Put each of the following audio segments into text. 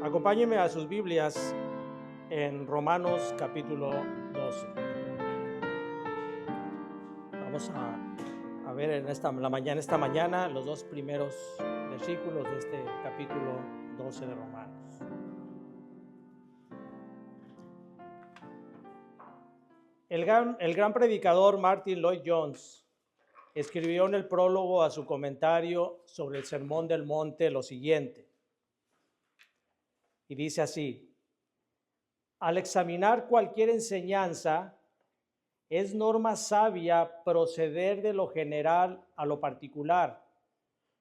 Acompáñenme a sus Biblias en Romanos capítulo 12. Vamos a ver esta mañana los dos primeros versículos de este capítulo 12 de Romanos. El gran predicador Martyn Lloyd-Jones escribió en el prólogo a su comentario sobre el Sermón del Monte lo siguiente, y dice así: al examinar cualquier enseñanza, es norma sabia proceder de lo general a lo particular.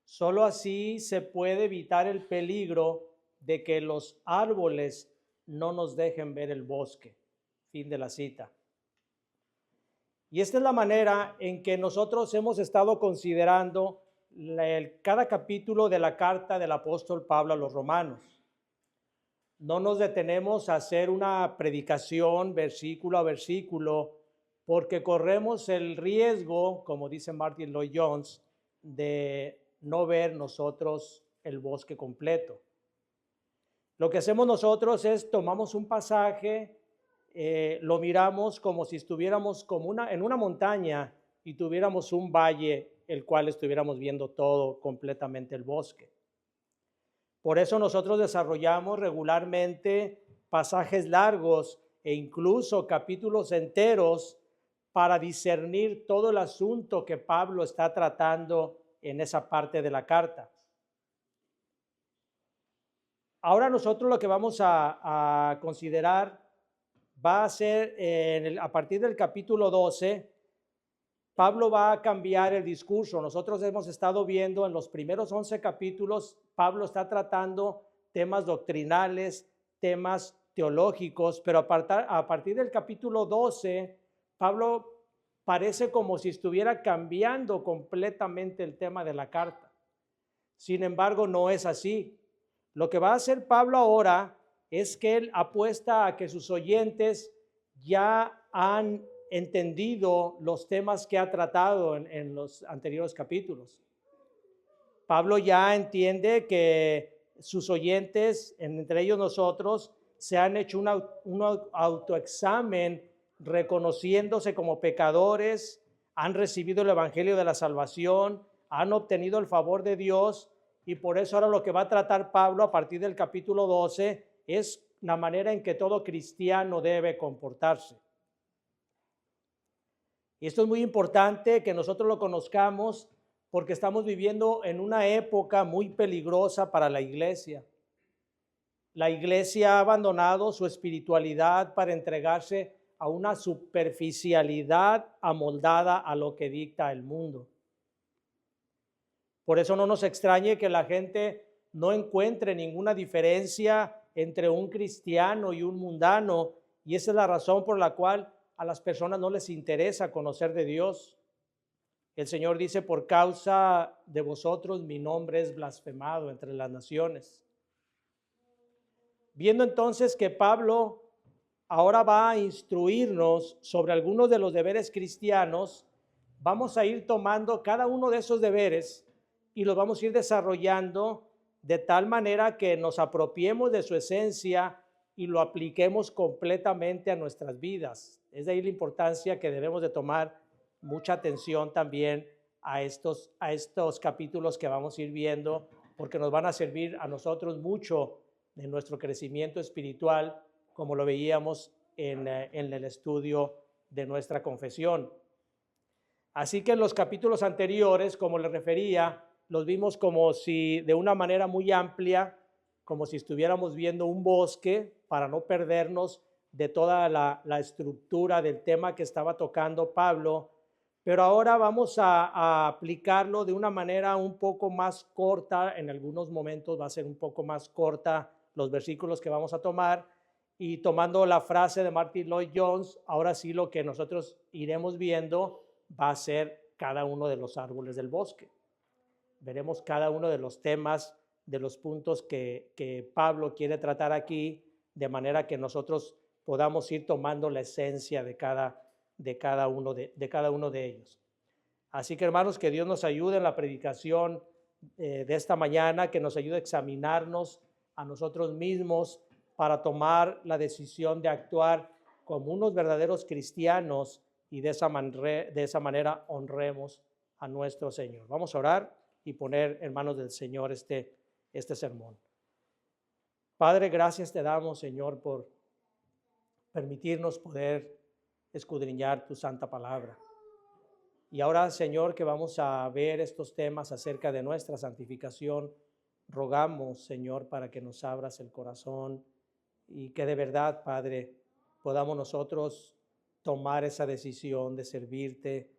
Solo así se puede evitar el peligro de que los árboles no nos dejen ver el bosque. Fin de la cita. Y esta es la manera en que nosotros hemos estado considerando cada capítulo de la carta del apóstol Pablo a los romanos. No nos detenemos a hacer una predicación versículo a versículo, porque corremos el riesgo, como dice Martyn Lloyd-Jones, de no ver nosotros el bosque completo. Lo que hacemos nosotros es tomamos un pasaje, lo miramos como si estuviéramos en una montaña y tuviéramos un valle, el cual estuviéramos viendo todo completamente el bosque. Por eso nosotros desarrollamos regularmente pasajes largos e incluso capítulos enteros para discernir todo el asunto que Pablo está tratando en esa parte de la carta. Ahora nosotros lo que vamos a considerar va a ser, a partir del capítulo 12, Pablo va a cambiar el discurso. Nosotros hemos estado viendo en los primeros 11 capítulos, Pablo está tratando temas doctrinales, temas teológicos, pero a partir del capítulo 12, Pablo parece como si estuviera cambiando completamente el tema de la carta. Sin embargo, no es así. Lo que va a hacer Pablo ahora es que él apuesta a que sus oyentes ya han entendido los temas que ha tratado en los anteriores capítulos. Pablo ya entiende que sus oyentes, entre ellos nosotros, se han hecho un autoexamen reconociéndose como pecadores, han recibido el evangelio de la salvación, han obtenido el favor de Dios, y por eso ahora lo que va a tratar Pablo a partir del capítulo 12 es la manera en que todo cristiano debe comportarse. Y esto es muy importante que nosotros lo conozcamos porque estamos viviendo en una época muy peligrosa para la iglesia. La iglesia ha abandonado su espiritualidad para entregarse a una superficialidad amoldada a lo que dicta el mundo. Por eso no nos extrañe que la gente no encuentre ninguna diferencia entre un cristiano y un mundano, y esa es la razón por la cual a las personas no les interesa conocer de Dios. El Señor dice: por causa de vosotros mi nombre es blasfemado entre las naciones. Viendo entonces que Pablo ahora va a instruirnos sobre algunos de los deberes cristianos, vamos a ir tomando cada uno de esos deberes y los vamos a ir desarrollando de tal manera que nos apropiemos de su esencia y lo apliquemos completamente a nuestras vidas. Es de ahí la importancia que debemos de tomar mucha atención también a estos capítulos que vamos a ir viendo, porque nos van a servir a nosotros mucho de nuestro crecimiento espiritual, como lo veíamos en el estudio de nuestra confesión. Así que en los capítulos anteriores, como les refería, los vimos como si de una manera muy amplia, como si estuviéramos viendo un bosque para no perdernos de toda la estructura del tema que estaba tocando Pablo, pero ahora vamos a aplicarlo de una manera un poco más corta. En algunos momentos va a ser un poco más corta los versículos que vamos a tomar, y tomando la frase de Martyn Lloyd-Jones, ahora sí lo que nosotros iremos viendo va a ser cada uno de los árboles del bosque. Veremos cada uno de los temas, de los puntos que Pablo quiere tratar aquí, de manera que nosotros podamos ir tomando la esencia de cada uno de ellos. Así que, hermanos, que Dios nos ayude en la predicación de esta mañana, que nos ayude a examinarnos a nosotros mismos para tomar la decisión de actuar como unos verdaderos cristianos y de esa manera honremos a nuestro Señor. Vamos a orar y poner en manos del Señor este sermón. Padre, gracias te damos, Señor, por permitirnos poder escudriñar tu santa palabra. Y ahora, Señor, que vamos a ver estos temas acerca de nuestra santificación, rogamos, Señor, para que nos abras el corazón y que de verdad, Padre, podamos nosotros tomar esa decisión de servirte,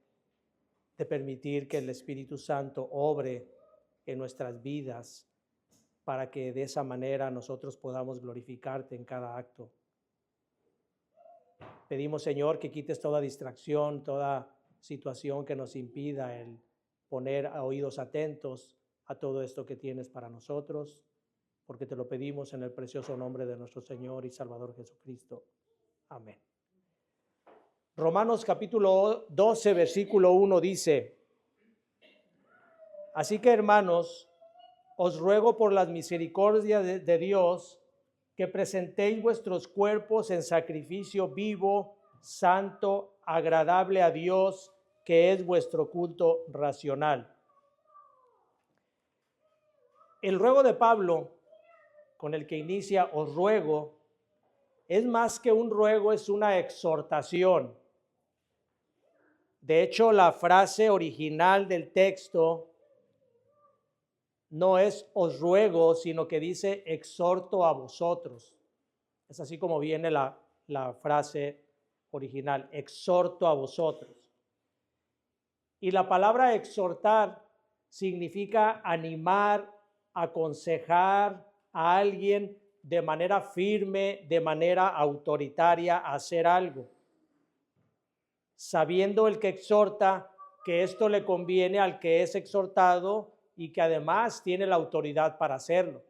de permitir que el Espíritu Santo obre en nuestras vidas para que de esa manera nosotros podamos glorificarte en cada acto. Pedimos, Señor, que quites toda distracción, toda situación que nos impida el poner oídos atentos a todo esto que tienes para nosotros, porque te lo pedimos en el precioso nombre de nuestro Señor y Salvador Jesucristo. Amén. Romanos capítulo 12, versículo 1 dice: así que, hermanos, os ruego por las misericordias de Dios que presentéis vuestros cuerpos en sacrificio vivo, santo, agradable a Dios, que es vuestro culto racional. El ruego de Pablo, con el que inicia os ruego, es más que un ruego, es una exhortación. De hecho, la frase original del texto no es os ruego, sino que dice exhorto a vosotros. Es así como viene la frase original, exhorto a vosotros. Y la palabra exhortar significa animar, aconsejar a alguien de manera firme, de manera autoritaria a hacer algo, sabiendo el que exhorta que esto le conviene al que es exhortado y que además tiene la autoridad para hacerlo.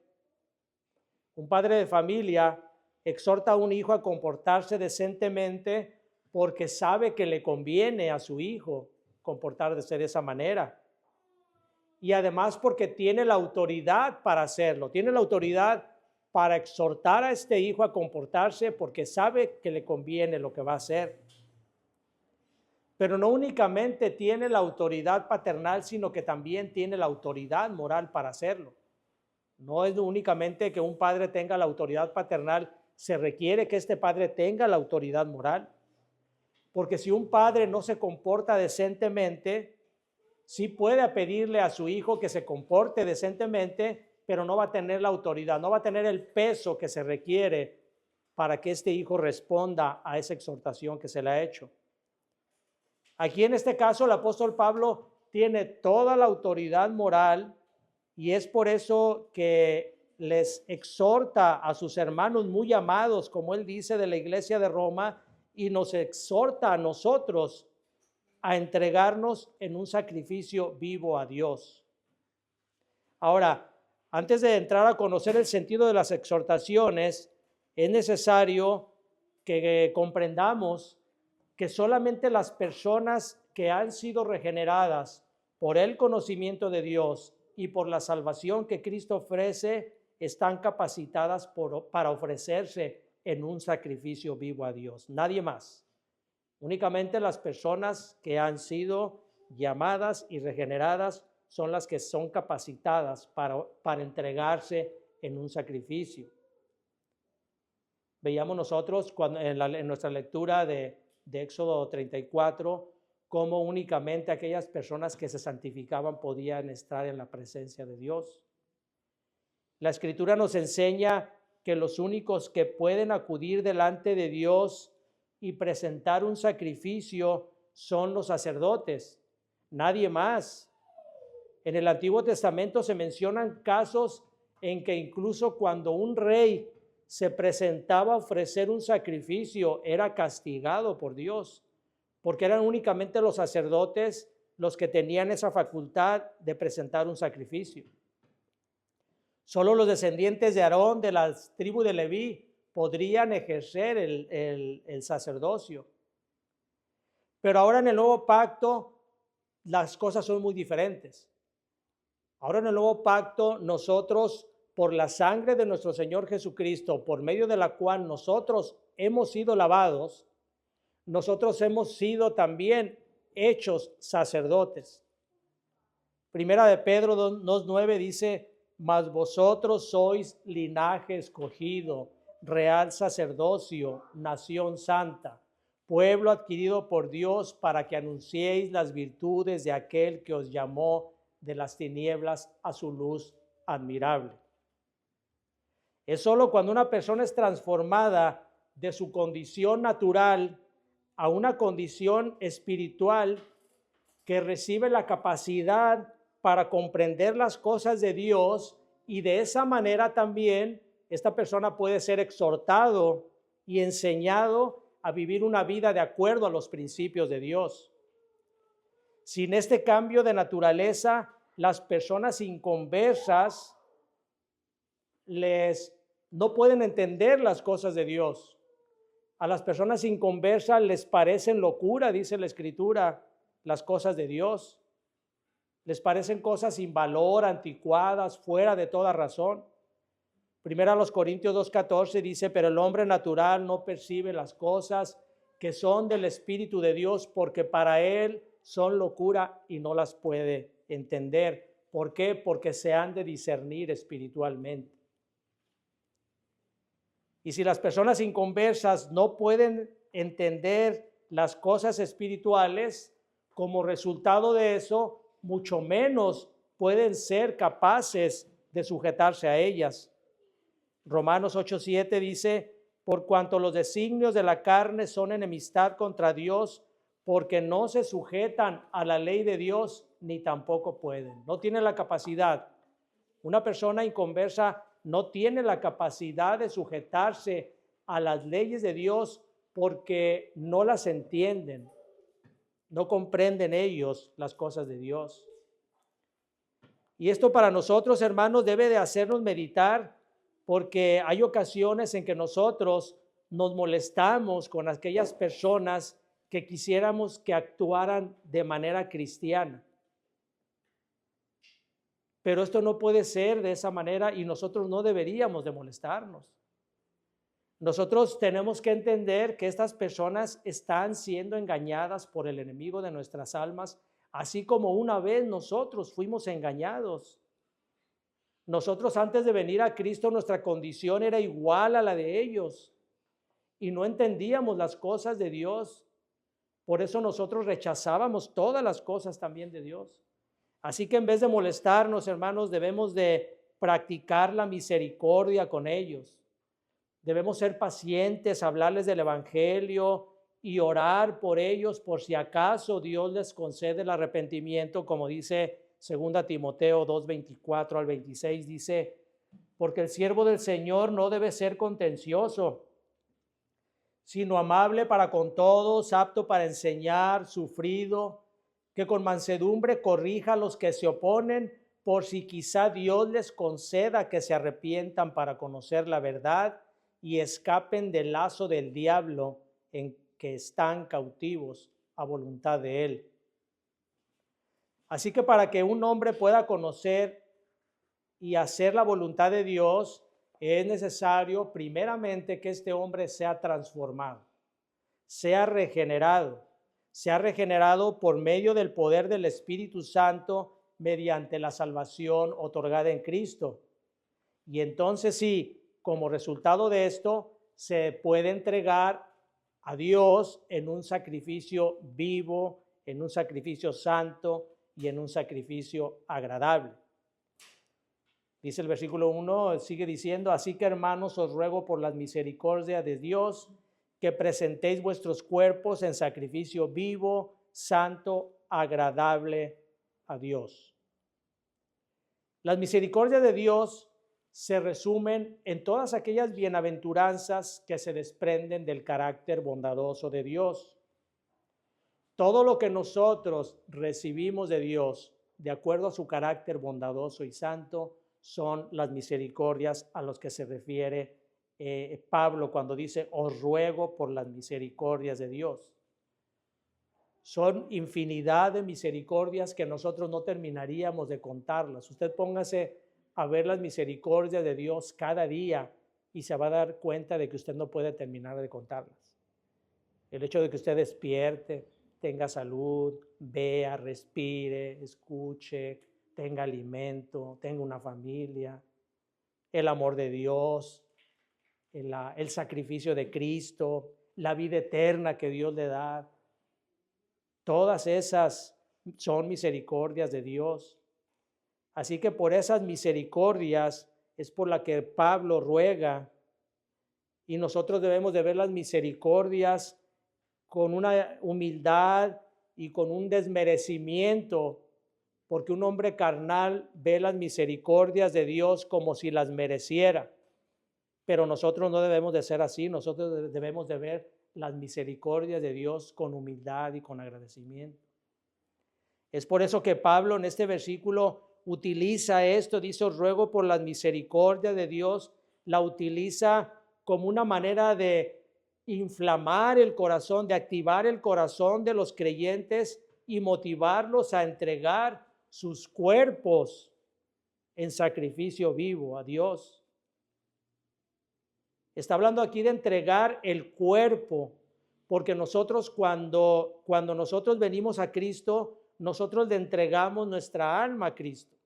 Un padre de familia exhorta a un hijo a comportarse decentemente porque sabe que le conviene a su hijo comportarse de esa manera. Y además porque tiene la autoridad para hacerlo, tiene la autoridad para exhortar a este hijo a comportarse porque sabe que le conviene lo que va a hacer. Pero no únicamente tiene la autoridad paternal, sino que también tiene la autoridad moral para hacerlo. No es únicamente que un padre tenga la autoridad paternal, se requiere que este padre tenga la autoridad moral. Porque si un padre no se comporta decentemente, sí puede pedirle a su hijo que se comporte decentemente, pero no va a tener la autoridad, no va a tener el peso que se requiere para que este hijo responda a esa exhortación que se le ha hecho. Aquí en este caso el apóstol Pablo tiene toda la autoridad moral y es por eso que les exhorta a sus hermanos muy amados, como él dice de la iglesia de Roma, y nos exhorta a nosotros a entregarnos en un sacrificio vivo a Dios. Ahora, antes de entrar a conocer el sentido de las exhortaciones, es necesario que comprendamos que solamente las personas que han sido regeneradas por el conocimiento de Dios y por la salvación que Cristo ofrece están capacitadas para ofrecerse en un sacrificio vivo a Dios. Nadie más. Únicamente las personas que han sido llamadas y regeneradas son las que son capacitadas para entregarse en un sacrificio. Veíamos nosotros en nuestra lectura de Éxodo 34, cómo únicamente aquellas personas que se santificaban podían estar en la presencia de Dios. La Escritura nos enseña que los únicos que pueden acudir delante de Dios y presentar un sacrificio son los sacerdotes, nadie más. En el Antiguo Testamento se mencionan casos en que incluso cuando un rey se presentaba a ofrecer un sacrificio, era castigado por Dios, porque eran únicamente los sacerdotes los que tenían esa facultad de presentar un sacrificio. Solo los descendientes de Aarón, de la tribu de Leví, podrían ejercer el sacerdocio. Pero ahora en el nuevo pacto, las cosas son muy diferentes. Ahora en el nuevo pacto nosotros por la sangre de nuestro Señor Jesucristo, por medio de la cual nosotros hemos sido lavados, nosotros hemos sido también hechos sacerdotes. Primera de Pedro 2:9 dice, mas vosotros sois linaje escogido, real sacerdocio, nación santa, pueblo adquirido por Dios para que anunciéis las virtudes de aquel que os llamó de las tinieblas a su luz admirable. Es solo cuando una persona es transformada de su condición natural a una condición espiritual que recibe la capacidad para comprender las cosas de Dios, y de esa manera también esta persona puede ser exhortado y enseñado a vivir una vida de acuerdo a los principios de Dios. Sin este cambio de naturaleza, las personas inconversas no pueden entender las cosas de Dios. A las personas inconversas les parecen locura, dice la Escritura, las cosas de Dios. Les parecen cosas sin valor, anticuadas, fuera de toda razón. Primera a los Corintios 2:14 dice, pero el hombre natural no percibe las cosas que son del Espíritu de Dios, porque para él son locura y no las puede entender. ¿Por qué? Porque se han de discernir espiritualmente. Y si las personas inconversas no pueden entender las cosas espirituales, como resultado de eso, mucho menos pueden ser capaces de sujetarse a ellas. Romanos 8:7 dice, por cuanto los designios de la carne son enemistad contra Dios, porque no se sujetan a la ley de Dios, ni tampoco pueden. No tienen la capacidad. Una persona inconversa no tiene la capacidad de sujetarse a las leyes de Dios porque no las entienden. No comprenden ellos las cosas de Dios. Y esto para nosotros, hermanos, debe de hacernos meditar, porque hay ocasiones en que nosotros nos molestamos con aquellas personas que quisiéramos que actuaran de manera cristiana. Pero esto no puede ser de esa manera y nosotros no deberíamos de molestarnos. Nosotros tenemos que entender que estas personas están siendo engañadas por el enemigo de nuestras almas, así como una vez nosotros fuimos engañados. Nosotros antes de venir a Cristo, nuestra condición era igual a la de ellos y no entendíamos las cosas de Dios. Por eso nosotros rechazábamos todas las cosas también de Dios. Así que en vez de molestarnos, hermanos, debemos de practicar la misericordia con ellos. Debemos ser pacientes, hablarles del Evangelio y orar por ellos por si acaso Dios les concede el arrepentimiento, como dice 2 Timoteo 2:24 al 26, dice, porque el siervo del Señor no debe ser contencioso, sino amable para con todos, apto para enseñar, sufrido, que con mansedumbre corrija a los que se oponen, por si quizá Dios les conceda que se arrepientan para conocer la verdad y escapen del lazo del diablo en que están cautivos a voluntad de él. Así que para que un hombre pueda conocer y hacer la voluntad de Dios, es necesario primeramente que este hombre sea transformado, sea regenerado por medio del poder del Espíritu Santo mediante la salvación otorgada en Cristo. Y entonces sí, como resultado de esto, se puede entregar a Dios en un sacrificio vivo, en un sacrificio santo y en un sacrificio agradable. Dice el versículo 1, sigue diciendo, así que hermanos, os ruego por las misericordias de Dios, que presentéis vuestros cuerpos en sacrificio vivo, santo, agradable a Dios. Las misericordias de Dios se resumen en todas aquellas bienaventuranzas que se desprenden del carácter bondadoso de Dios. Todo lo que nosotros recibimos de Dios, de acuerdo a su carácter bondadoso y santo, son las misericordias a los que se refiere Pablo cuando dice, os ruego por las misericordias de Dios. Son infinidad de misericordias que nosotros no terminaríamos de contarlas. Usted póngase a ver las misericordias de Dios cada día y se va a dar cuenta de que usted no puede terminar de contarlas. El hecho de que usted despierte, tenga salud, vea, respire, escuche, tenga alimento, tenga una familia, el amor de Dios, el sacrificio de Cristo, la vida eterna que Dios le da. Todas esas son misericordias de Dios. Así que por esas misericordias es por la que Pablo ruega, y nosotros debemos de ver las misericordias con una humildad y con un desmerecimiento, porque un hombre carnal ve las misericordias de Dios como si las mereciera. Pero nosotros no debemos de ser así, nosotros debemos de ver las misericordias de Dios con humildad y con agradecimiento. Es por eso que Pablo en este versículo utiliza esto, dice, os ruego por las misericordias de Dios, la utiliza como una manera de inflamar el corazón, de activar el corazón de los creyentes y motivarlos a entregar sus cuerpos en sacrificio vivo a Dios. Está hablando aquí de entregar el cuerpo, porque nosotros cuando nosotros venimos a Cristo, nosotros le entregamos nuestra alma a Cristo.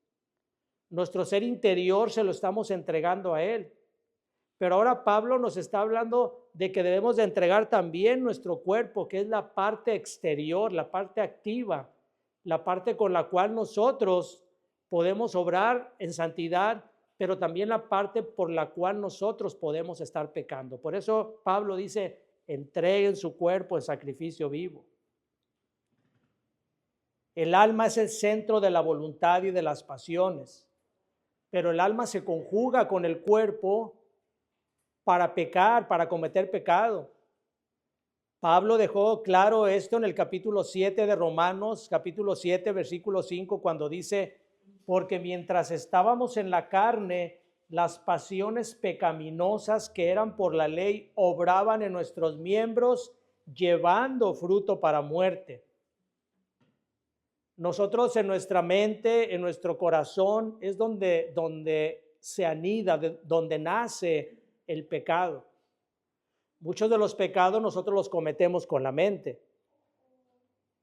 Nuestro ser interior se lo estamos entregando a Él. Pero ahora Pablo nos está hablando de que debemos de entregar también nuestro cuerpo, que es la parte exterior, la parte activa, la parte con la cual nosotros podemos obrar en santidad, pero también la parte por la cual nosotros podemos estar pecando. Por eso Pablo dice, entreguen su cuerpo en sacrificio vivo. El alma es el centro de la voluntad y de las pasiones, pero el alma se conjuga con el cuerpo para pecar, para cometer pecado. Pablo dejó claro esto en el capítulo 7 de Romanos, capítulo 7, versículo 5, cuando dice, porque mientras estábamos en la carne, las pasiones pecaminosas que eran por la ley obraban en nuestros miembros, llevando fruto para muerte. Nosotros en nuestra mente, en nuestro corazón, es donde se anida, donde nace el pecado. Muchos de los pecados nosotros los cometemos con la mente,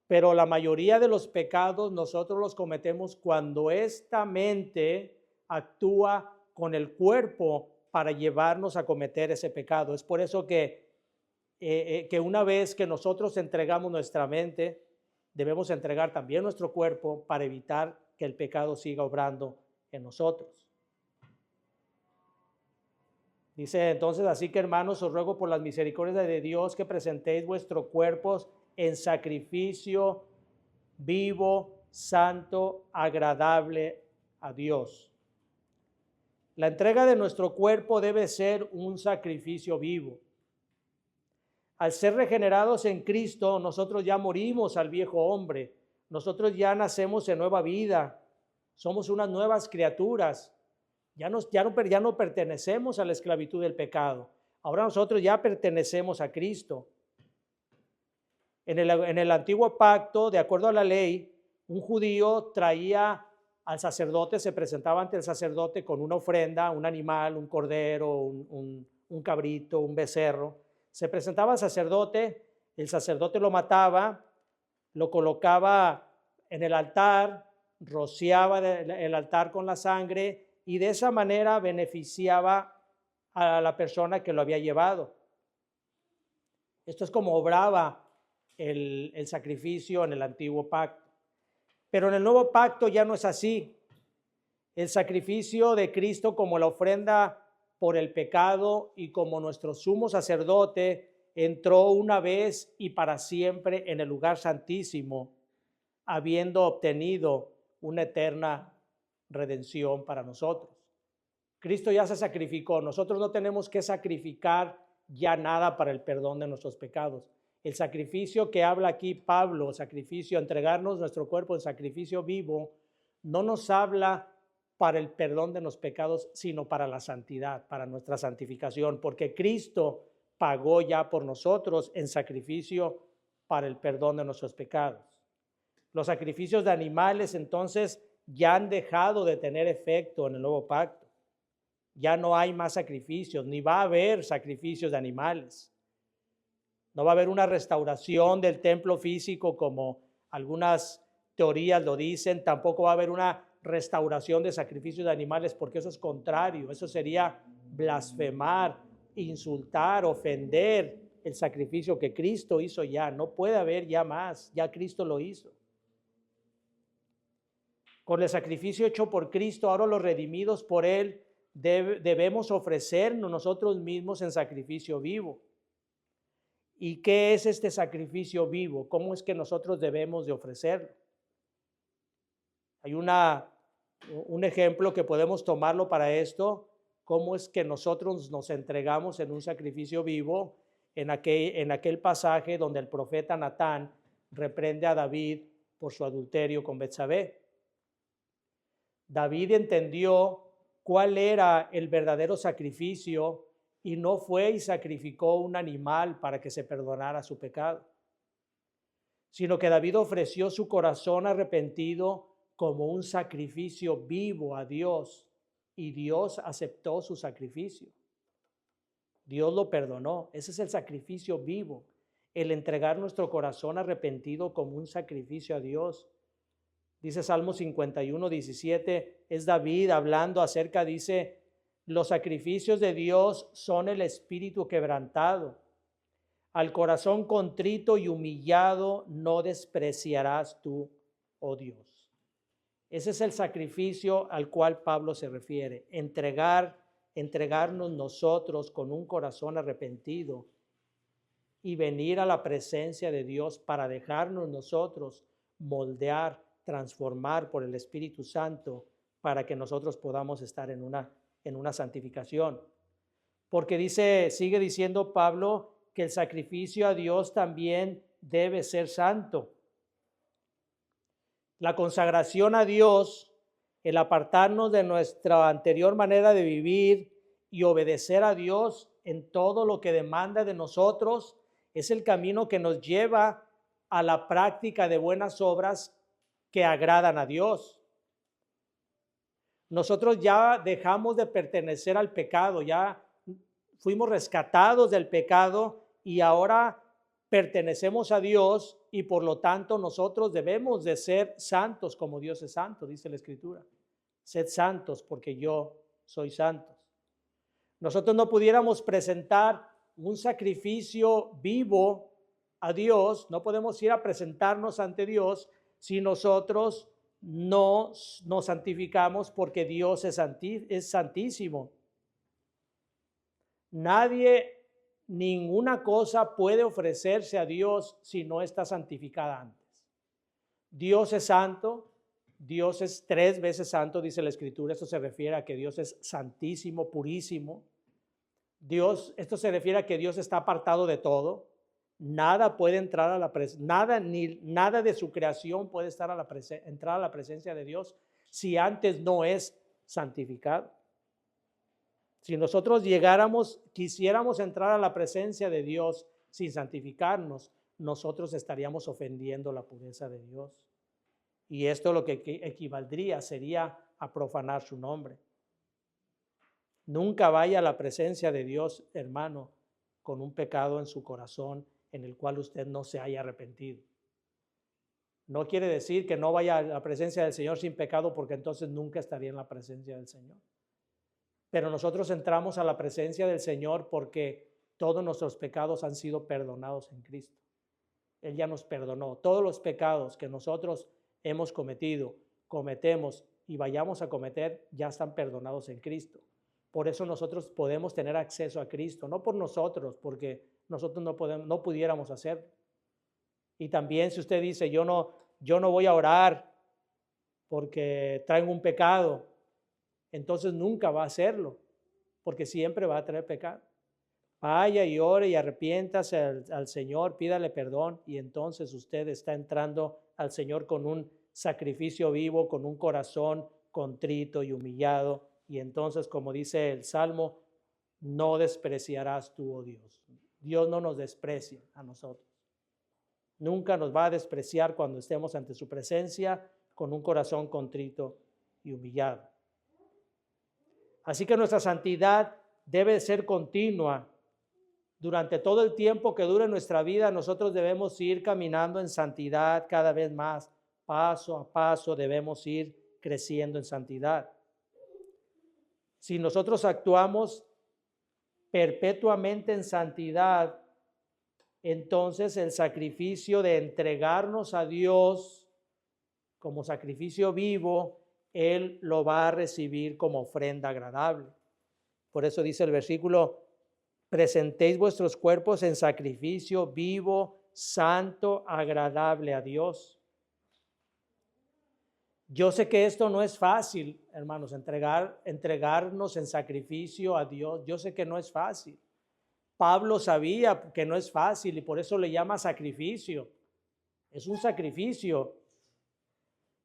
pero la mayoría de los pecados nosotros los cometemos cuando esta mente actúa con el cuerpo para llevarnos a cometer ese pecado. Es por eso que una vez que nosotros entregamos nuestra mente, debemos entregar también nuestro cuerpo para evitar que el pecado siga obrando en nosotros. Dice entonces, así que hermanos, os ruego por las misericordias de Dios que presentéis vuestros cuerpos en sacrificio vivo, santo, agradable a Dios. La entrega de nuestro cuerpo debe ser un sacrificio vivo. Al ser regenerados en Cristo, nosotros ya morimos al viejo hombre. Nosotros ya nacemos en nueva vida. Somos unas nuevas criaturas. Ya no pertenecemos a la esclavitud del pecado. Ahora nosotros ya pertenecemos a Cristo. En el antiguo pacto, de acuerdo a la ley, un judío traía al sacerdote, se presentaba ante el sacerdote con una ofrenda, un animal, un cordero, un cabrito, un becerro. Se presentaba al sacerdote, el sacerdote lo mataba, lo colocaba en el altar, rociaba el altar con la sangre y de esa manera beneficiaba a la persona que lo había llevado. Esto es como obraba el sacrificio en el antiguo pacto. Pero en el nuevo pacto ya no es así. El sacrificio de Cristo como la ofrenda por el pecado y como nuestro sumo sacerdote entró una vez y para siempre en el lugar santísimo, habiendo obtenido una eterna redención para nosotros. Cristo ya se sacrificó. Nosotros no tenemos que sacrificar ya nada para el perdón de nuestros pecados. El sacrificio que habla aquí Pablo, sacrificio, entregarnos nuestro cuerpo en sacrificio vivo, no nos habla para el perdón de los pecados, sino para la santidad, para nuestra santificación, porque Cristo pagó ya por nosotros en sacrificio para el perdón de nuestros pecados. Los sacrificios de animales entonces ya han dejado de tener efecto en el nuevo pacto. Ya no hay más sacrificios, ni va a haber sacrificios de animales. No va a haber una restauración del templo físico como algunas teorías lo dicen. Tampoco va a haber una restauración de sacrificios de animales, porque eso es contrario. Eso sería blasfemar, insultar, ofender el sacrificio que Cristo hizo ya. No puede haber ya más, ya Cristo lo hizo. Con el sacrificio hecho por Cristo, ahora los redimidos por Él, debemos ofrecernos nosotros mismos en sacrificio vivo. ¿Y qué es este sacrificio vivo? ¿Cómo es que nosotros debemos de ofrecerlo? Hay un ejemplo que podemos tomarlo para esto. ¿Cómo es que nosotros nos entregamos en un sacrificio vivo? En aquel pasaje donde el profeta Natán reprende a David por su adulterio con Betsabé. David entendió cuál era el verdadero sacrificio y no fue y sacrificó un animal para que se perdonara su pecado, sino que David ofreció su corazón arrepentido como un sacrificio vivo a Dios, y Dios aceptó su sacrificio. Dios lo perdonó. Ese es el sacrificio vivo, el entregar nuestro corazón arrepentido como un sacrificio a Dios. Dice Salmo 51, 17, es David hablando acerca, dice, los sacrificios de Dios son el espíritu quebrantado. Al corazón contrito y humillado no despreciarás tú, oh Dios. Ese es el sacrificio al cual Pablo se refiere, entregarnos nosotros con un corazón arrepentido y venir a la presencia de Dios para dejarnos nosotros moldear, transformar por el Espíritu Santo para que nosotros podamos estar en una santificación. Porque sigue diciendo Pablo que el sacrificio a Dios también debe ser santo. La consagración a Dios, el apartarnos de nuestra anterior manera de vivir y obedecer a Dios en todo lo que demanda de nosotros, es el camino que nos lleva a la práctica de buenas obras que agradan a Dios. Nosotros ya dejamos de pertenecer al pecado, ya fuimos rescatados del pecado y ahora pertenecemos a Dios, y por lo tanto nosotros debemos de ser santos como Dios es santo, dice la Escritura. Sed santos porque yo soy santo. Nosotros no pudiéramos presentar un sacrificio vivo a Dios, no podemos ir a presentarnos ante Dios si nosotros no nos santificamos, porque Dios es santísimo. Ninguna cosa puede ofrecerse a Dios si no está santificada antes. Dios es santo, Dios es 3 veces santo, dice la Escritura. Esto se refiere a que Dios es santísimo, purísimo. Esto se refiere a que Dios está apartado de todo. Nada puede entrar a la presencia, nada de su creación puede entrar a la presencia de Dios si antes no es santificado. Si nosotros quisiéramos entrar a la presencia de Dios sin santificarnos, nosotros estaríamos ofendiendo la pureza de Dios. Y esto lo que equivaldría sería a profanar su nombre. Nunca vaya a la presencia de Dios, hermano, con un pecado en su corazón en el cual usted no se haya arrepentido. No quiere decir que no vaya a la presencia del Señor sin pecado, porque entonces nunca estaría en la presencia del Señor. Pero nosotros entramos a la presencia del Señor porque todos nuestros pecados han sido perdonados en Cristo. Él ya nos perdonó. Todos los pecados que nosotros hemos cometido, cometemos y vayamos a cometer, ya están perdonados en Cristo. Por eso nosotros podemos tener acceso a Cristo, no por nosotros, porque nosotros no pudiéramos hacerlo. Y también si usted dice, yo no voy a orar porque traigo un pecado, entonces nunca va a hacerlo, porque siempre va a traer pecado. Vaya y ore y arrepiéntase al Señor, pídale perdón, y entonces usted está entrando al Señor con un sacrificio vivo, con un corazón contrito y humillado. Y entonces, como dice el Salmo, no despreciarás tú, oh Dios. Dios no nos desprecia a nosotros. Nunca nos va a despreciar cuando estemos ante su presencia con un corazón contrito y humillado. Así que nuestra santidad debe ser continua. Durante todo el tiempo que dure nuestra vida, nosotros debemos ir caminando en santidad cada vez más. Paso a paso debemos ir creciendo en santidad. Si nosotros actuamos perpetuamente en santidad, entonces el sacrificio de entregarnos a Dios como sacrificio vivo, Él lo va a recibir como ofrenda agradable. Por eso dice el versículo: presentéis vuestros cuerpos en sacrificio vivo, santo, agradable a Dios. Yo sé que esto no es fácil, hermanos, entregarnos en sacrificio a Dios. Yo sé que no es fácil. Pablo sabía que no es fácil y por eso le llama sacrificio. Es un sacrificio,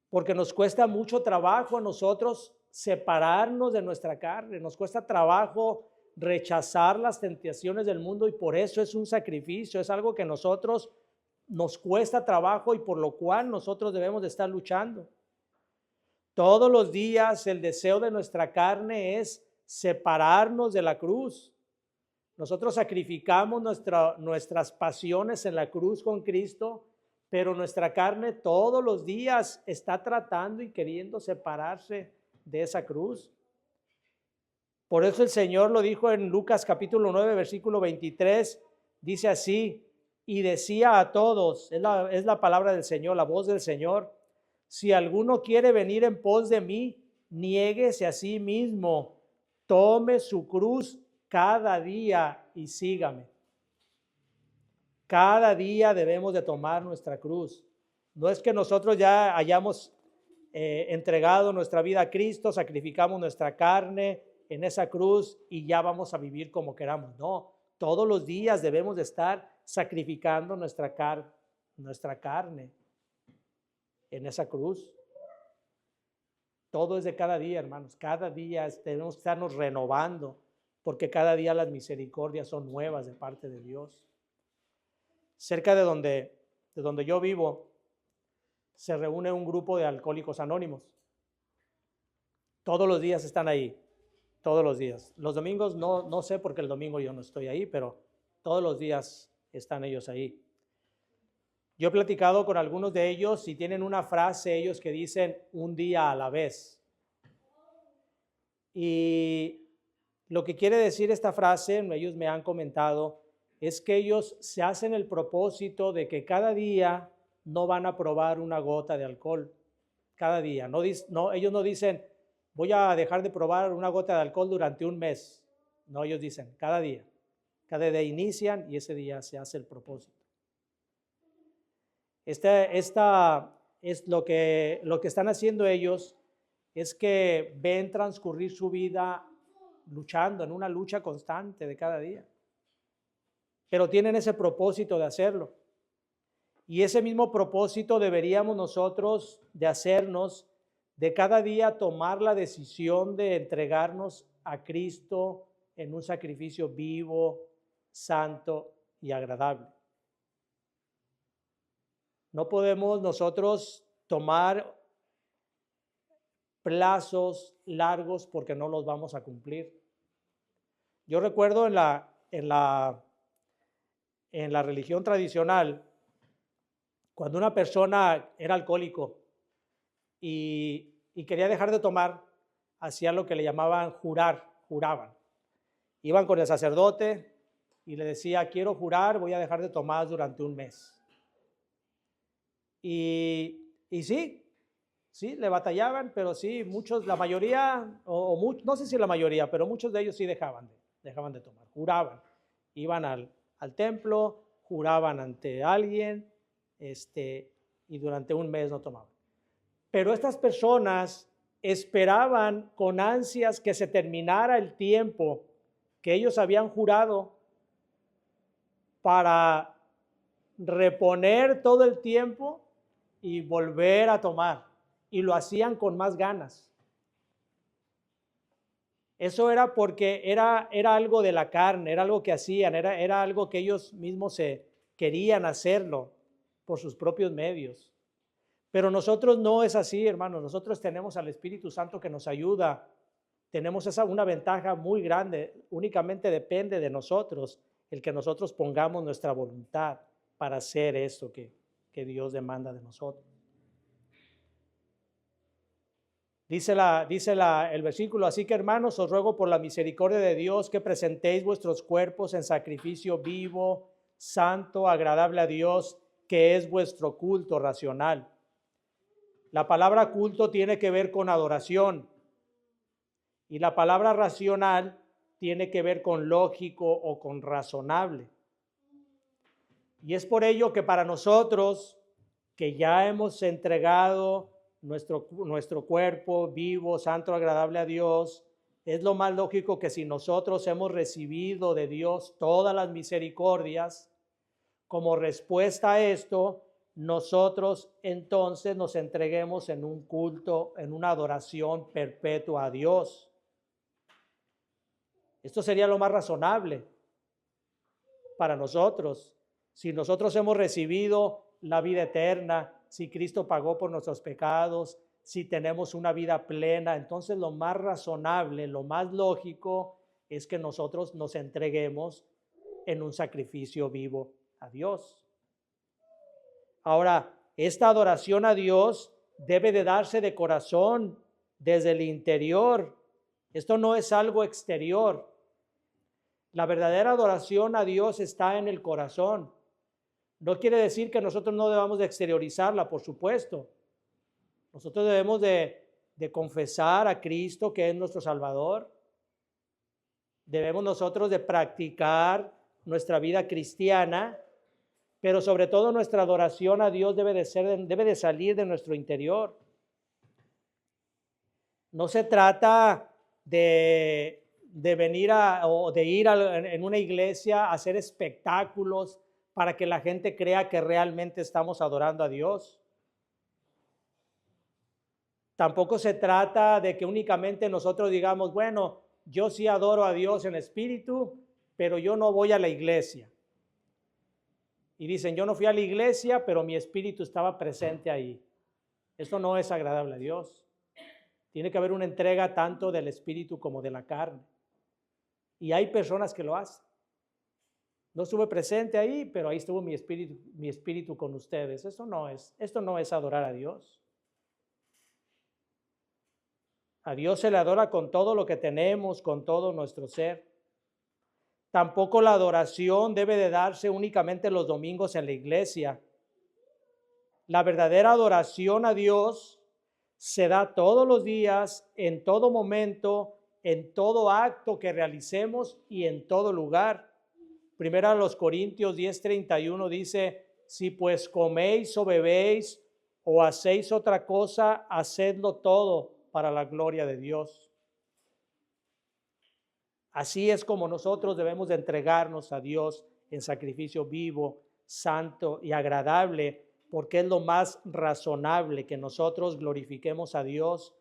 porque nos cuesta mucho trabajo a nosotros separarnos de nuestra carne. Nos cuesta trabajo rechazar las tentaciones del mundo y por eso es un sacrificio. Es algo que nosotros nos cuesta trabajo y por lo cual nosotros debemos de estar luchando. Todos los días el deseo de nuestra carne es separarnos de la cruz. Nosotros sacrificamos nuestras pasiones en la cruz con Cristo, pero nuestra carne todos los días está tratando y queriendo separarse de esa cruz. Por eso el Señor lo dijo en Lucas capítulo 9, versículo 23, dice así: y decía a todos, es la palabra del Señor, la voz del Señor: si alguno quiere venir en pos de mí, niéguese a sí mismo, tome su cruz cada día y sígame. Cada día debemos de tomar nuestra cruz. No es que nosotros ya hayamos entregado nuestra vida a Cristo, sacrificamos nuestra carne en esa cruz y ya vamos a vivir como queramos. No, todos los días debemos de estar sacrificando nuestra carne en esa cruz. Todo es de cada día, hermanos. Cada día debemos estarnos renovando, porque cada día las misericordias son nuevas de parte de Dios. Cerca de donde yo vivo, se reúne un grupo de alcohólicos anónimos. Todos los días están ahí, todos los días. Los domingos no sé, porque el domingo yo no estoy ahí, pero todos los días están ellos ahí. Yo he platicado con algunos de ellos y tienen una frase ellos que dicen: un día a la vez. Y lo que quiere decir esta frase, ellos me han comentado, es que ellos se hacen el propósito de que cada día no van a probar una gota de alcohol. Cada día. Ellos no dicen: voy a dejar de probar una gota de alcohol durante un mes. No, ellos dicen cada día. Cada día inician y ese día se hace el propósito. Esta es lo que están haciendo ellos, es que ven transcurrir su vida luchando, en una lucha constante de cada día. Pero tienen ese propósito de hacerlo. Y ese mismo propósito deberíamos nosotros de hacernos, de cada día tomar la decisión de entregarnos a Cristo en un sacrificio vivo, santo y agradable. No podemos nosotros tomar plazos largos porque no los vamos a cumplir. Yo recuerdo en la religión tradicional, cuando una persona era alcohólico y quería dejar de tomar, hacía lo que le llamaban juraban. Iban con el sacerdote y le decía: quiero jurar, voy a dejar de tomar durante un mes. Y sí, le batallaban, pero sí, la mayoría, no sé si la mayoría, pero muchos de ellos sí dejaban de tomar, juraban. Iban al templo, juraban ante alguien, y durante un mes no tomaban. Pero estas personas esperaban con ansias que se terminara el tiempo que ellos habían jurado para reponer todo el tiempo y volver a tomar, y lo hacían con más ganas. Eso era porque era algo de la carne, era algo que hacían, era algo que ellos mismos se querían hacerlo por sus propios medios. Pero nosotros no es así, hermanos. Nosotros tenemos al Espíritu Santo que nos ayuda. Tenemos una ventaja muy grande. Únicamente depende de nosotros el que nosotros pongamos nuestra voluntad para hacer esto que Dios demanda de nosotros. Dice el versículo: así que, hermanos, os ruego por la misericordia de Dios que presentéis vuestros cuerpos en sacrificio vivo, santo, agradable a Dios, que es vuestro culto racional. La palabra culto tiene que ver con adoración y la palabra racional tiene que ver con lógico o con razonable. Y es por ello que para nosotros, que ya hemos entregado nuestro cuerpo vivo, santo, agradable a Dios, es lo más lógico que si nosotros hemos recibido de Dios todas las misericordias, como respuesta a esto, nosotros entonces nos entreguemos en un culto, en una adoración perpetua a Dios. Esto sería lo más razonable para nosotros. Si nosotros hemos recibido la vida eterna, si Cristo pagó por nuestros pecados, si tenemos una vida plena, entonces lo más razonable, lo más lógico es que nosotros nos entreguemos en un sacrificio vivo a Dios. Ahora, esta adoración a Dios debe de darse de corazón, desde el interior. Esto no es algo exterior. La verdadera adoración a Dios está en el corazón. No quiere decir que nosotros no debamos de exteriorizarla, por supuesto. Nosotros debemos de confesar a Cristo que es nuestro Salvador. Debemos nosotros de practicar nuestra vida cristiana, pero sobre todo nuestra adoración a Dios debe de salir de nuestro interior. No se trata de venir o de ir en una iglesia a hacer espectáculos para que la gente crea que realmente estamos adorando a Dios. Tampoco se trata de que únicamente nosotros digamos, bueno, yo sí adoro a Dios en espíritu, pero yo no voy a la iglesia. Y dicen, yo no fui a la iglesia, pero mi espíritu estaba presente ahí. Esto no es agradable a Dios. Tiene que haber una entrega tanto del espíritu como de la carne. Y hay personas que lo hacen. No estuve presente ahí, pero ahí estuvo mi espíritu con ustedes. Esto no es adorar a Dios. A Dios se le adora con todo lo que tenemos, con todo nuestro ser. Tampoco la adoración debe de darse únicamente los domingos en la iglesia. La verdadera adoración a Dios se da todos los días, en todo momento, en todo acto que realicemos y en todo lugar. Primera a los Corintios 10:31 dice, si pues coméis o bebéis o hacéis otra cosa, hacedlo todo para la gloria de Dios. Así es como nosotros debemos de entregarnos a Dios en sacrificio vivo, santo y agradable, porque es lo más razonable que nosotros glorifiquemos a Dios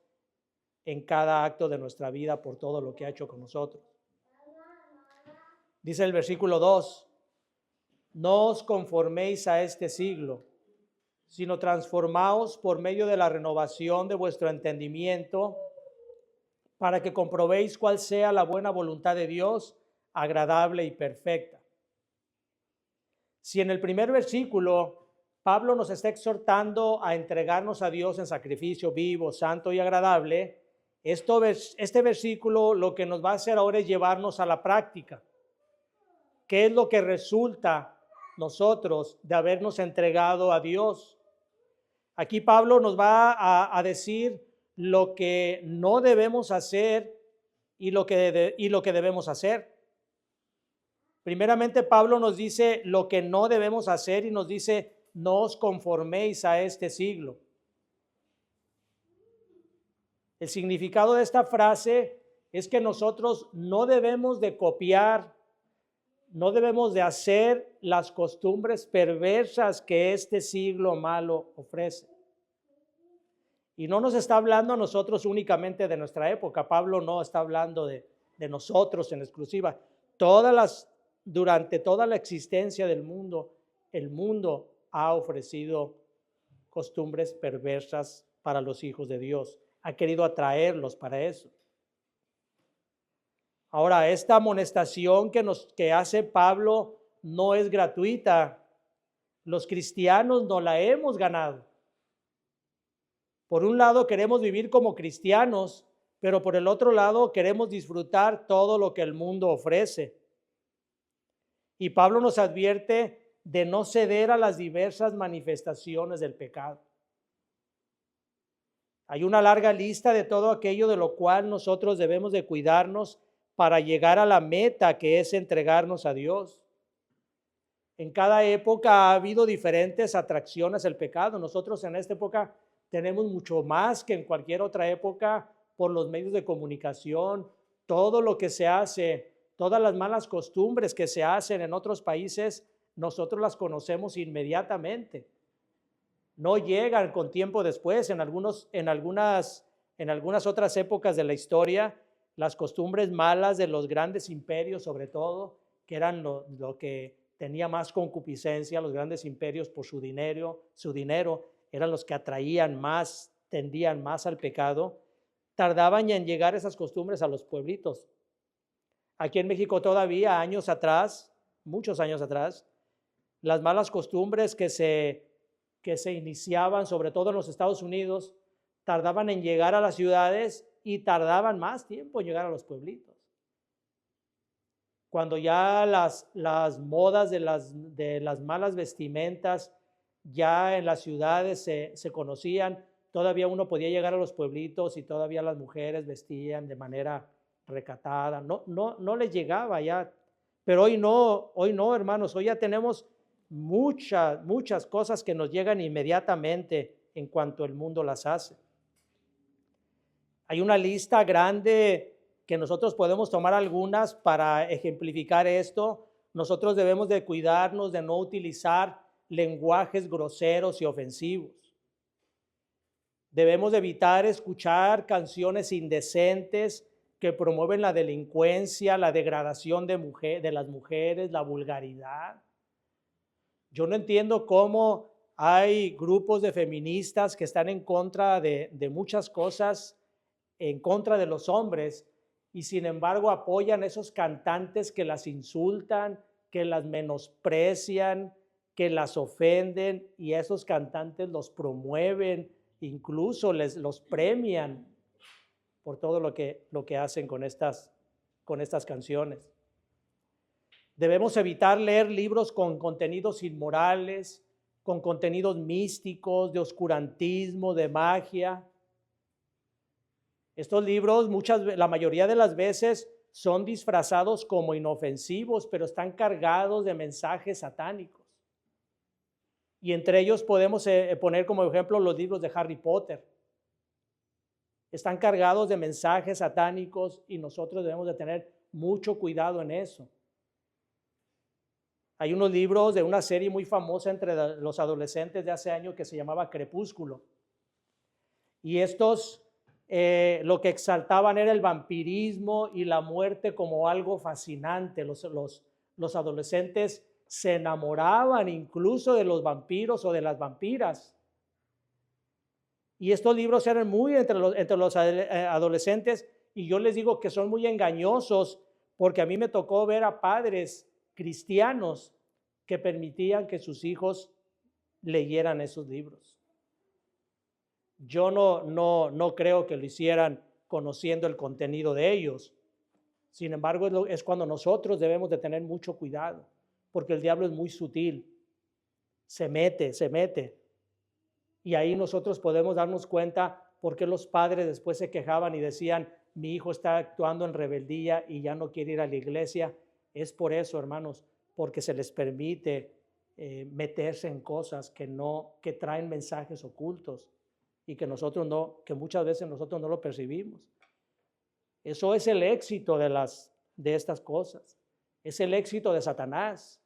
en cada acto de nuestra vida por todo lo que ha hecho con nosotros. Dice el versículo 2, no os conforméis a este siglo, sino transformaos por medio de la renovación de vuestro entendimiento, para que comprobéis cuál sea la buena voluntad de Dios, agradable y perfecta. Si en el primer versículo Pablo nos está exhortando a entregarnos a Dios en sacrificio vivo, santo y agradable, este versículo lo que nos va a hacer ahora es llevarnos a la práctica. ¿Qué es lo que resulta nosotros de habernos entregado a Dios? Aquí Pablo nos va a decir lo que no debemos hacer y lo que debemos hacer. Primeramente, Pablo nos dice lo que no debemos hacer y nos dice, no os conforméis a este siglo. El significado de esta frase es que nosotros no debemos de copiar, no debemos de hacer las costumbres perversas que este siglo malo ofrece. Y no nos está hablando a nosotros únicamente de nuestra época. Pablo no está hablando de nosotros en exclusiva. Durante toda la existencia del mundo, el mundo ha ofrecido costumbres perversas para los hijos de Dios. Ha querido atraerlos para eso. Ahora, esta amonestación que hace Pablo no es gratuita. Los cristianos no la hemos ganado. Por un lado queremos vivir como cristianos, pero por el otro lado queremos disfrutar todo lo que el mundo ofrece. Y Pablo nos advierte de no ceder a las diversas manifestaciones del pecado. Hay una larga lista de todo aquello de lo cual nosotros debemos de cuidarnos para llegar a la meta que es entregarnos a Dios. En cada época ha habido diferentes atracciones al pecado. Nosotros en esta época tenemos mucho más que en cualquier otra época por los medios de comunicación. Todo lo que se hace, todas las malas costumbres que se hacen en otros países, nosotros las conocemos inmediatamente. No llegan con tiempo después. En algunas otras épocas de la historia, las costumbres malas de los grandes imperios, sobre todo, que eran lo que tenía más concupiscencia, los grandes imperios por su dinero eran los que atraían más, tendían más al pecado, tardaban en llegar esas costumbres a los pueblitos. Aquí en México todavía, años atrás, muchos años atrás, las malas costumbres que se iniciaban, sobre todo en los Estados Unidos, tardaban en llegar a las ciudades y tardaban más tiempo en llegar a los pueblitos. Cuando ya las modas de las malas vestimentas ya en las ciudades se conocían, todavía uno podía llegar a los pueblitos y todavía las mujeres vestían de manera recatada. No les llegaba ya. Pero hoy no, hermanos, hoy ya tenemos muchas cosas que nos llegan inmediatamente en cuanto el mundo las hace. Hay una lista grande que nosotros podemos tomar algunas para ejemplificar esto. Nosotros debemos de cuidarnos de no utilizar lenguajes groseros y ofensivos. Debemos de evitar escuchar canciones indecentes que promueven la delincuencia, la degradación de las mujeres, la vulgaridad. Yo no entiendo cómo hay grupos de feministas que están en contra de muchas cosas, en contra de los hombres, y sin embargo apoyan a esos cantantes que las insultan, que las menosprecian, que las ofenden, y a esos cantantes los promueven, incluso los premian por todo lo que hacen con estas canciones. Debemos evitar leer libros con contenidos inmorales, con contenidos místicos, de oscurantismo, de magia. Estos libros, la mayoría de las veces, son disfrazados como inofensivos, pero están cargados de mensajes satánicos. Y entre ellos podemos poner como ejemplo los libros de Harry Potter. Están cargados de mensajes satánicos y nosotros debemos de tener mucho cuidado en eso. Hay unos libros de una serie muy famosa entre los adolescentes de hace años que se llamaba Crepúsculo. Y estos lo que exaltaban era el vampirismo y la muerte como algo fascinante. Los adolescentes se enamoraban incluso de los vampiros o de las vampiras. Y estos libros eran muy entre los adolescentes, y yo les digo que son muy engañosos, porque a mí me tocó ver a padres cristianos que permitían que sus hijos leyeran esos libros. Yo no creo que lo hicieran conociendo el contenido de ellos. Sin embargo, es cuando nosotros debemos de tener mucho cuidado, porque el diablo es muy sutil, se mete. Y ahí nosotros podemos darnos cuenta por qué los padres después se quejaban y decían, mi hijo está actuando en rebeldía y ya no quiere ir a la iglesia. Es por eso, hermanos, porque se les permite meterse en cosas que traen mensajes ocultos y que muchas veces nosotros no lo percibimos. Eso es el éxito de estas cosas. Es el éxito de Satanás,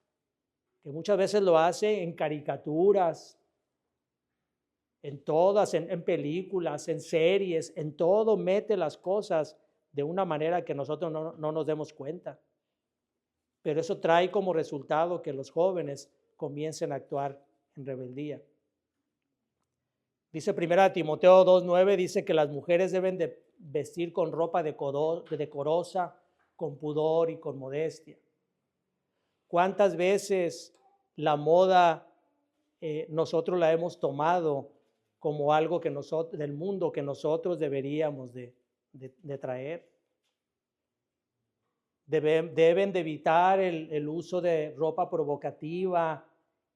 que muchas veces lo hace en caricaturas, en películas, en series, en todo mete las cosas de una manera que nosotros no nos demos cuenta. Pero eso trae como resultado que los jóvenes comiencen a actuar en rebeldía. Dice 1 Timoteo 2:9, dice que las mujeres deben de vestir con ropa decorosa, con pudor y con modestia. ¿Cuántas veces la moda nosotros la hemos tomado como algo que del mundo que nosotros deberíamos de traer? Deben de evitar el uso de ropa provocativa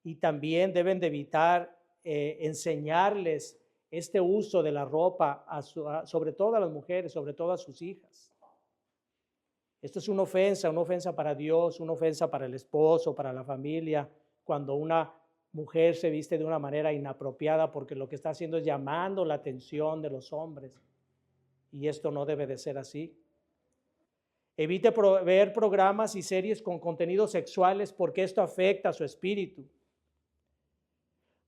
y también deben de evitar enseñarles este uso de la ropa sobre todo a las mujeres, sobre todo a sus hijas. Esto es una ofensa para Dios, una ofensa para el esposo, para la familia, cuando una mujer se viste de una manera inapropiada, porque lo que está haciendo es llamando la atención de los hombres. Y esto no debe de ser así. Evite ver programas y series con contenidos sexuales porque esto afecta a su espíritu.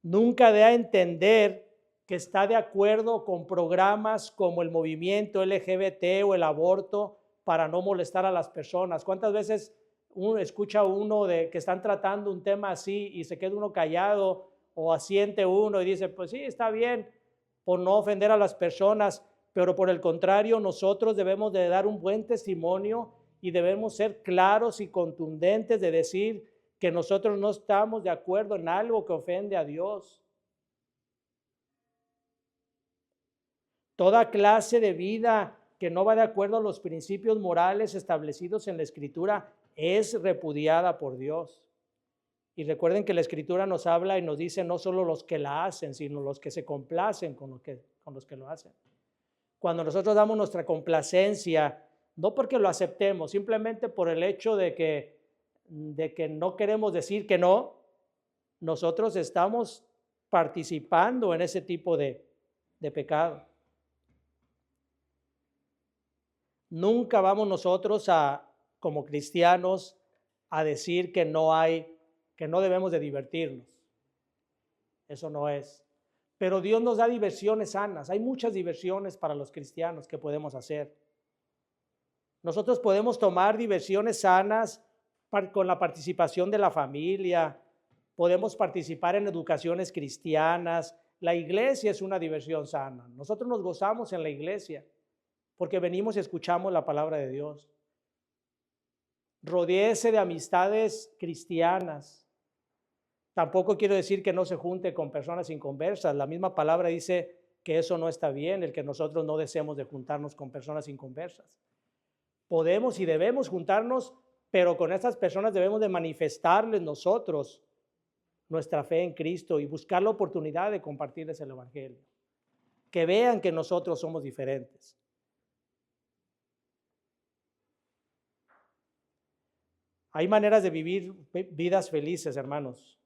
Nunca dé a entender que está de acuerdo con programas como el movimiento LGBT o el aborto para no molestar a las personas. ¿Cuántas veces escucha uno de que están tratando un tema así y se queda uno callado o asiente uno y dice, pues sí, está bien, por no ofender a las personas, pero por el contrario, nosotros debemos de dar un buen testimonio y debemos ser claros y contundentes de decir que nosotros no estamos de acuerdo en algo que ofende a Dios. Toda clase de vida que no va de acuerdo a los principios morales establecidos en la Escritura es repudiada por Dios. Y recuerden que la Escritura nos habla y nos dice no solo los que la hacen, sino los que se complacen con los que lo hacen. Cuando nosotros damos nuestra complacencia, no porque lo aceptemos, simplemente por el hecho de que no queremos decir que no, nosotros estamos participando en ese tipo de pecado. Nunca vamos nosotros como cristianos a decir que no debemos de divertirnos. Eso no es. Pero Dios nos da diversiones sanas. Hay muchas diversiones para los cristianos que podemos hacer. Nosotros podemos tomar diversiones sanas con la participación de la familia. Podemos participar en educaciones cristianas. La iglesia es una diversión sana. Nosotros nos gozamos en la iglesia porque venimos y escuchamos la palabra de Dios. Rodéese de amistades cristianas. Tampoco quiero decir que no se junte con personas inconversas. La misma palabra dice que eso no está bien, el que nosotros no deseemos de juntarnos con personas inconversas. Podemos y debemos juntarnos, pero con estas personas debemos de manifestarles nosotros nuestra fe en Cristo y buscar la oportunidad de compartirles el evangelio. Que vean que nosotros somos diferentes. Hay maneras de vivir vidas felices, hermanos,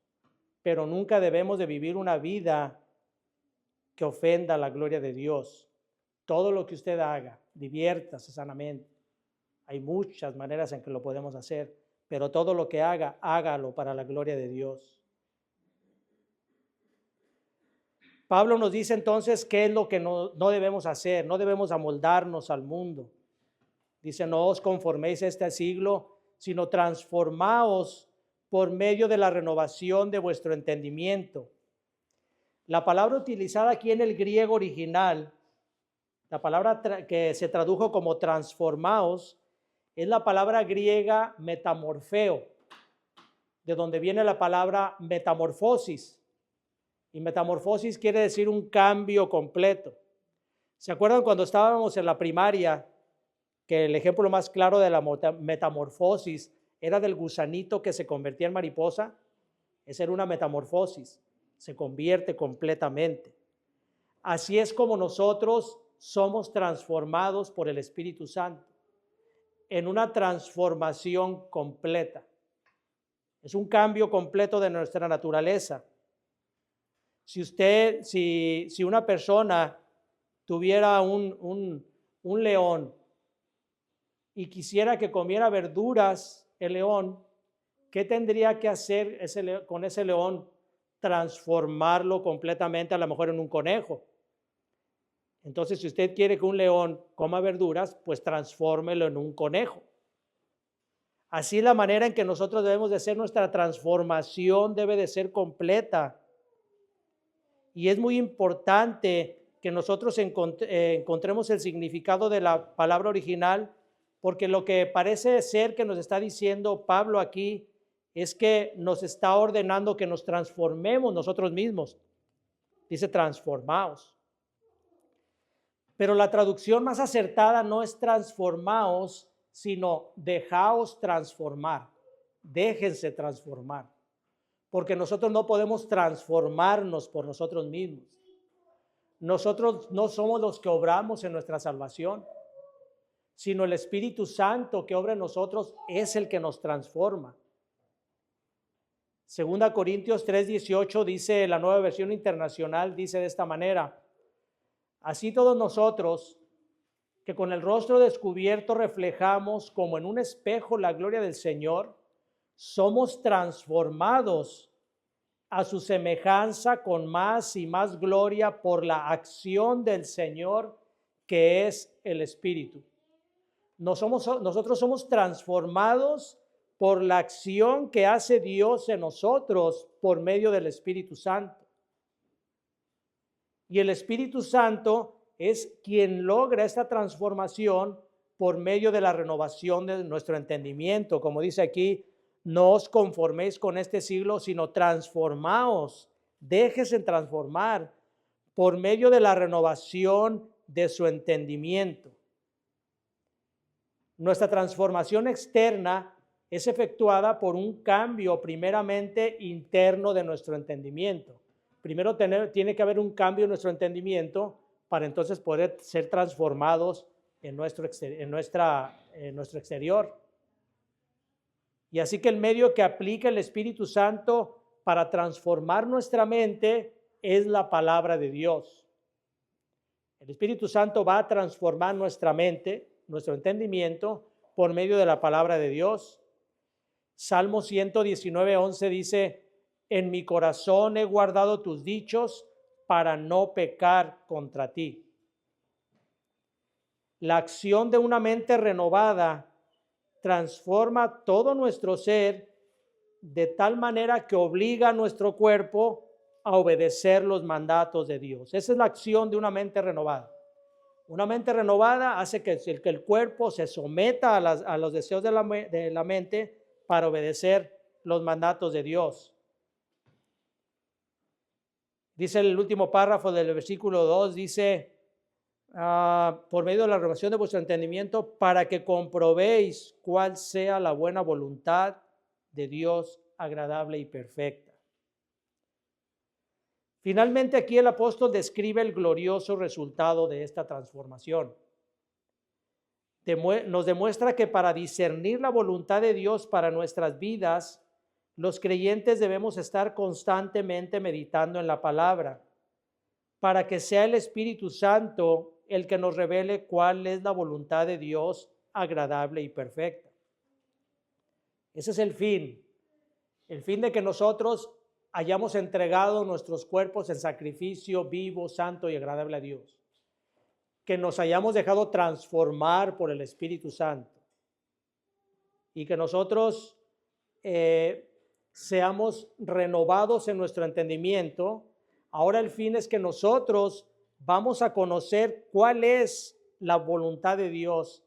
pero nunca debemos de vivir una vida que ofenda la gloria de Dios. Todo lo que usted haga, diviértase sanamente. Hay muchas maneras en que lo podemos hacer, pero todo lo que haga, hágalo para la gloria de Dios. Pablo nos dice entonces qué es lo que no debemos hacer. No debemos amoldarnos al mundo. Dice, no os conforméis a este siglo, sino transformaos por medio de la renovación de vuestro entendimiento. La palabra utilizada aquí en el griego original, la palabra que se tradujo como transformaos, es la palabra griega metamorfeo, de donde viene la palabra metamorfosis. Y metamorfosis quiere decir un cambio completo. ¿Se acuerdan cuando estábamos en la primaria? Que el ejemplo más claro de la metamorfosis era del gusanito que se convertía en mariposa. Esa era una metamorfosis, se convierte completamente. Así es como nosotros somos transformados por el Espíritu Santo, en una transformación completa. Es un cambio completo de nuestra naturaleza. Si una persona tuviera un león y quisiera que comiera verduras el león, ¿qué tendría que hacer con ese león? Transformarlo completamente, a lo mejor en un conejo. Entonces, si usted quiere que un león coma verduras, pues transfórmelo en un conejo. Así la manera en que nosotros debemos de ser, nuestra transformación debe de ser completa. Y es muy importante que nosotros encontremos el significado de la palabra original, porque lo que parece ser que nos está diciendo Pablo aquí es que nos está ordenando que nos transformemos nosotros mismos. Dice transformaos. Pero la traducción más acertada no es transformaos, sino dejaos transformar. Déjense transformar. Porque nosotros no podemos transformarnos por nosotros mismos. Nosotros no somos los que obramos en nuestra salvación, sino el Espíritu Santo que obra en nosotros es el que nos transforma. Segunda Corintios 3:18 dice, la Nueva Versión Internacional dice de esta manera: así todos nosotros, que con el rostro descubierto reflejamos como en un espejo la gloria del Señor, somos transformados a su semejanza con más y más gloria por la acción del Señor, que es el Espíritu. Nosotros somos transformados por la acción que hace Dios en nosotros por medio del Espíritu Santo. Y el Espíritu Santo es quien logra esta transformación por medio de la renovación de nuestro entendimiento. Como dice aquí, no os conforméis con este siglo, sino transformaos, déjese transformar por medio de la renovación de su entendimiento. Nuestra transformación externa es efectuada por un cambio primeramente interno de nuestro entendimiento. Primero tiene que haber un cambio en nuestro entendimiento para entonces poder ser transformados en nuestro exterior. Y así que el medio que aplica el Espíritu Santo para transformar nuestra mente es la palabra de Dios. El Espíritu Santo va a transformar nuestra mente, nuestro entendimiento, por medio de la palabra de Dios. Salmo 119:11 dice, en mi corazón he guardado tus dichos para no pecar contra ti. La acción de una mente renovada transforma todo nuestro ser de tal manera que obliga a nuestro cuerpo a obedecer los mandatos de Dios. Esa es la acción de una mente renovada. Una mente renovada hace que el cuerpo se someta a los deseos de la mente para obedecer los mandatos de Dios. Dice el último párrafo del versículo 2, dice, por medio de la renovación de vuestro entendimiento, para que comprobéis cuál sea la buena voluntad de Dios, agradable y perfecta. Finalmente, aquí el apóstol describe el glorioso resultado de esta transformación. Nos demuestra que para discernir la voluntad de Dios para nuestras vidas, los creyentes debemos estar constantemente meditando en la palabra, para que sea el Espíritu Santo el que nos revele cuál es la voluntad de Dios agradable y perfecta. Ese es el fin de que nosotros hayamos entregado nuestros cuerpos en sacrificio vivo, santo y agradable a Dios. Que nos hayamos dejado transformar por el Espíritu Santo y que nosotros seamos renovados en nuestro entendimiento. Ahora el fin es que nosotros vamos a conocer cuál es la voluntad de Dios,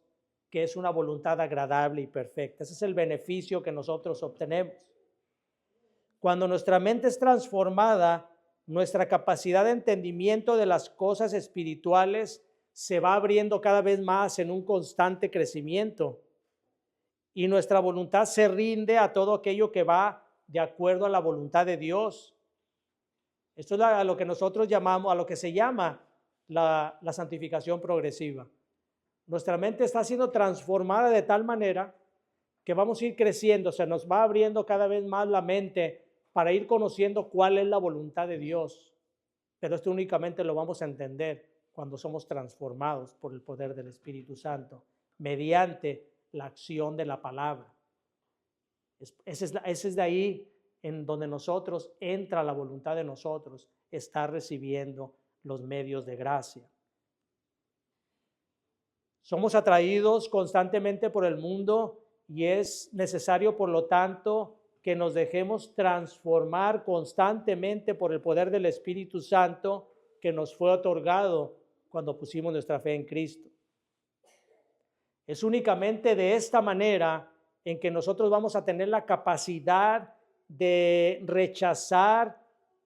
que es una voluntad agradable y perfecta. Ese es el beneficio que nosotros obtenemos. Cuando nuestra mente es transformada, nuestra capacidad de entendimiento de las cosas espirituales se va abriendo cada vez más en un constante crecimiento y nuestra voluntad se rinde a todo aquello que va de acuerdo a la voluntad de Dios. Esto es a lo que nosotros llamamos, a lo que se llama la santificación progresiva. Nuestra mente está siendo transformada de tal manera que vamos a ir creciendo, se nos va abriendo cada vez más la mente para ir conociendo cuál es la voluntad de Dios. Pero esto únicamente lo vamos a entender cuando somos transformados por el poder del Espíritu Santo, mediante la acción de la palabra. Ese es de ahí en donde nosotros entra la voluntad de nosotros, está recibiendo los medios de gracia. Somos atraídos constantemente por el mundo y es necesario, por lo tanto, que nos dejemos transformar constantemente por el poder del Espíritu Santo que nos fue otorgado cuando pusimos nuestra fe en Cristo. Es únicamente de esta manera en que nosotros vamos a tener la capacidad de rechazar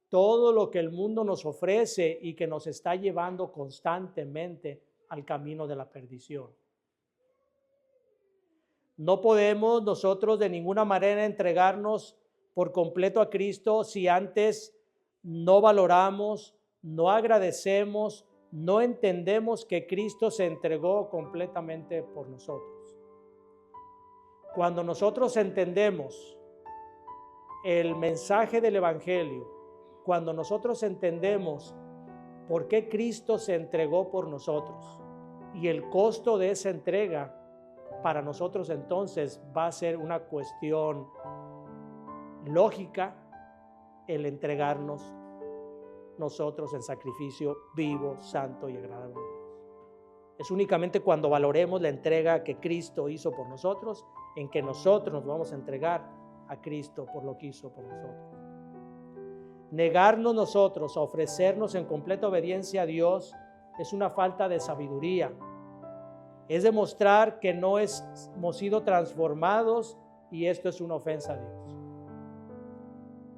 todo lo que el mundo nos ofrece y que nos está llevando constantemente al camino de la perdición. No podemos nosotros de ninguna manera entregarnos por completo a Cristo si antes no valoramos, no agradecemos, no entendemos que Cristo se entregó completamente por nosotros. Cuando nosotros entendemos el mensaje del Evangelio, cuando nosotros entendemos por qué Cristo se entregó por nosotros y el costo de esa entrega, para nosotros entonces va a ser una cuestión lógica el entregarnos nosotros en sacrificio vivo, santo y agradable a Dios. Es únicamente cuando valoremos la entrega que Cristo hizo por nosotros, en que nosotros nos vamos a entregar a Cristo por lo que hizo por nosotros. Negarnos nosotros a ofrecernos en completa obediencia a Dios es una falta de sabiduría. Es demostrar que no hemos sido transformados y esto es una ofensa a Dios.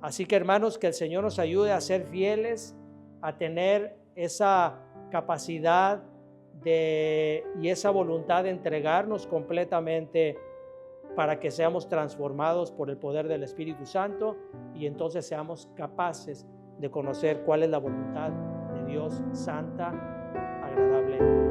Así que hermanos, que el Señor nos ayude a ser fieles, a tener esa capacidad y esa voluntad de entregarnos completamente para que seamos transformados por el poder del Espíritu Santo y entonces seamos capaces de conocer cuál es la voluntad de Dios santa, agradable